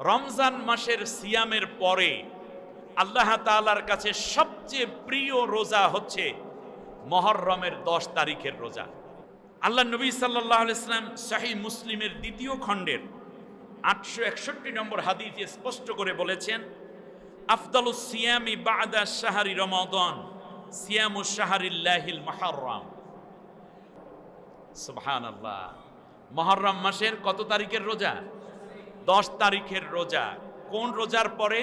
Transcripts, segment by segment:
রমজান মাসের সিয়ামের পরে আল্লাহ তাআলার কাছে সবচেয়ে প্রিয় রোজা হচ্ছে মুহররমের 10 তারিখের রোজা। আল্লাহ নবী সাল্লাল্লাহু আলাইহি ওয়াসাল্লাম সহিহ মুসলিমের 2য় খণ্ডের 861 নম্বর হাদিসে স্পষ্ট করে বলেছেন, আফদালুস সিয়ামি বা'দা শাহরি রমাদান সিয়ামু শাহরিল্লাহিল মুহররম। সুবহানাল্লাহ। মুহররম মাসের কত তারিখের রোজা? 10 তারিখের রোজা। কোন রোজার পরে?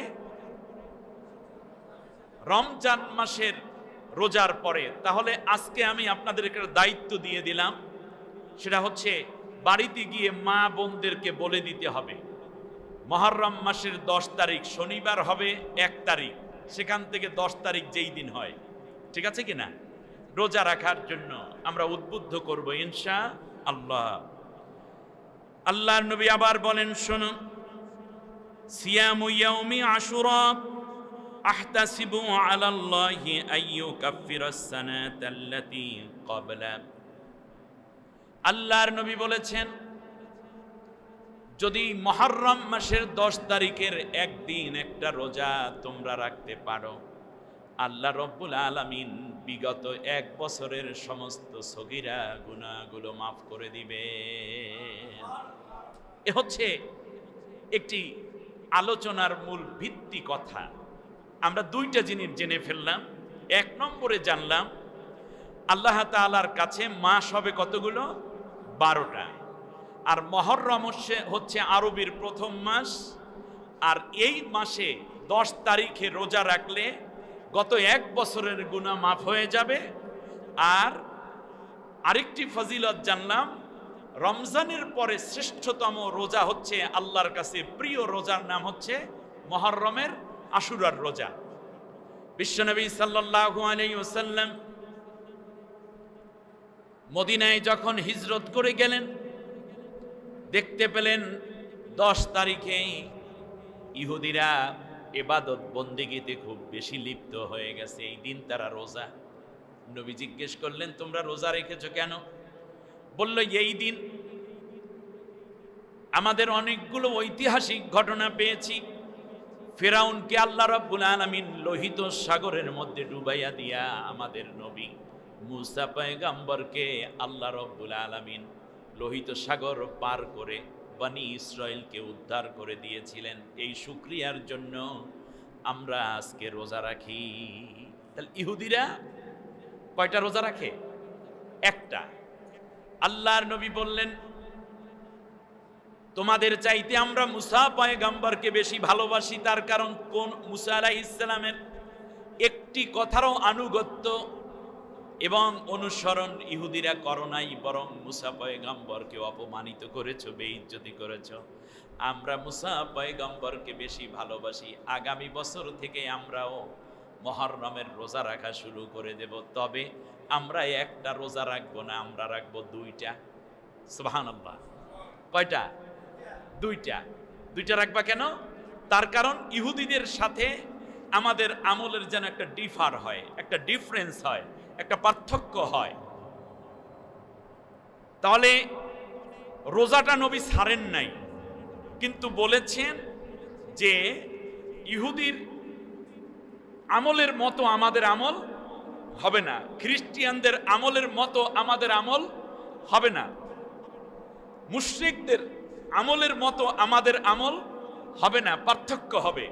রমজান মাসের রোজার পরে। তাহলে আজকে আমি আপনাদের একটা দায়িত্ব দিয়ে দিলাম, সেটা হচ্ছে বাড়িতে গিয়ে মা বোনদেরকে বলে দিতে হবে মুহররম মাসের 10 তারিখ শনিবার হবে 1 তারিখ, সেখান থেকে 10 তারিখ যেই দিন হয়, ঠিক আছে কিনা, রোজা রাখার জন্য আমরা উদ্বুদ্ধ করব ইনশাআল্লাহ। আল্লাহর নবী আবার বলেন, শুনুন, সিয়ামু ইয়াউমি আশুরা আহতাসিবু আলাল্লাহি আইয়ুকাফিরাস সানাতাল্লাতী ক্বাবলা। আল্লাহর নবী বলেছেন, যদি মুহররম মাসের 10 তারিখের একদিন একটা রোজা তোমরা রাখতে পারো, আল্লাহ রব্বুল আলামিন বিগত 1 বছরের সমস্ত সগীরা গুনাহগুলো মাফ করে দিবে। এ হচ্ছে একটি আলোচনার মূল ভিত্তি কথা। আমরা 2টা জিনিস জেনে ফেললাম। 1 নম্বরে জানলাম আল্লাহ তাআলার কাছে মাস হবে কতগুলো? 12টা। আর মুহররম হচ্ছে আরবির প্রথম মাস। আর এই মাসে 10 তারিখে রোজা রাখলে গত 1 বছরের গুনাহ মাফ হয়ে যাবে। আর আরেকটি ফজিলত জানলাম, রমজানের পরে শ্রেষ্ঠতম রোজা হচ্ছে আল্লাহর কাছে প্রিয় রোজার নাম হচ্ছে মুহররমের আশুরার রোজা। বিশ্বনবী সাল্লাল্লাহু আলাইহি ওয়াসাল্লাম মদিনায় যখন হিজরত করে গেলেন, দেখতে পেলেন 10 তারিখে ইহুদিরা ইবাদত বন্দেগীতে খুব বেশি লিপ্ত হয়ে গেছে। এই দিন তারা রোজা। নবী জিজ্ঞেস করলেন, তোমরা রোজা রেখেছো কেন? বলল, এই দিন আমাদের অনেকগুলো ঐতিহাসিক ঘটনা পেয়েছি। ফিরাউনকে আল্লাহ রাব্বুল আলামিন লোহিত সাগরের মধ্যে ডুবাইয়া দিয়া আমাদের নবী মুসা পয়গম্বরকে আল্লাহ রাব্বুল আলামিন লোহিত সাগর পার করে বনি ইসরাইলকে উদ্ধার করে দিয়েছিলেন। এই শুকরিয়ার জন্য আমরা আজকে রোজা রাখি। তাহলে ইহুদিরা কয়টা রোজা রাখে? একটা। আল্লাহর নবী বললেন, তোমাদের চাইতে আমরা মুসা পয়গম্বরকে বেশি ভালোবাসি। তার কারণ কোন? মুসা আলাইহিস সালামের একটি কথারও আনুগত্য এবং অনুসরণ ইহুদিরা করো নাই, বরং মুসা পয়গম্বরকে অপমানিত করেছো, বেইজ্জতি করেছো। আমরা মুসা পয়গম্বরকে বেশি ভালোবাসি। আগামী বছর থেকে আমরাও মুহররমের রোজা রাখা শুরু করে দেব। তবে আমরা একটা রোজা রাখবো না, আমরা রাখবো 2টা। সুবহানাল্লাহ। কয়টা? 2টা। 2টা রাখবা কেন? তার কারণ ইহুদিদের সাথে আমাদের আমলের যেন একটা ডিফার হয়, একটা ডিফারেন্স হয়, একটা পার্থক্য হয়। তাহলে রোজাটা নবী ছাড়েন নাই, কিন্তু বলেছেন যে ইহুদির আমলের মতো আমাদের আমল হবে না, খ্রিস্টিয়ানদের আমলের মতো আমাদের আমল হবে না, মুশরিকদের আমলের মতো আমাদের আমল হবে না, পার্থক্য হবে।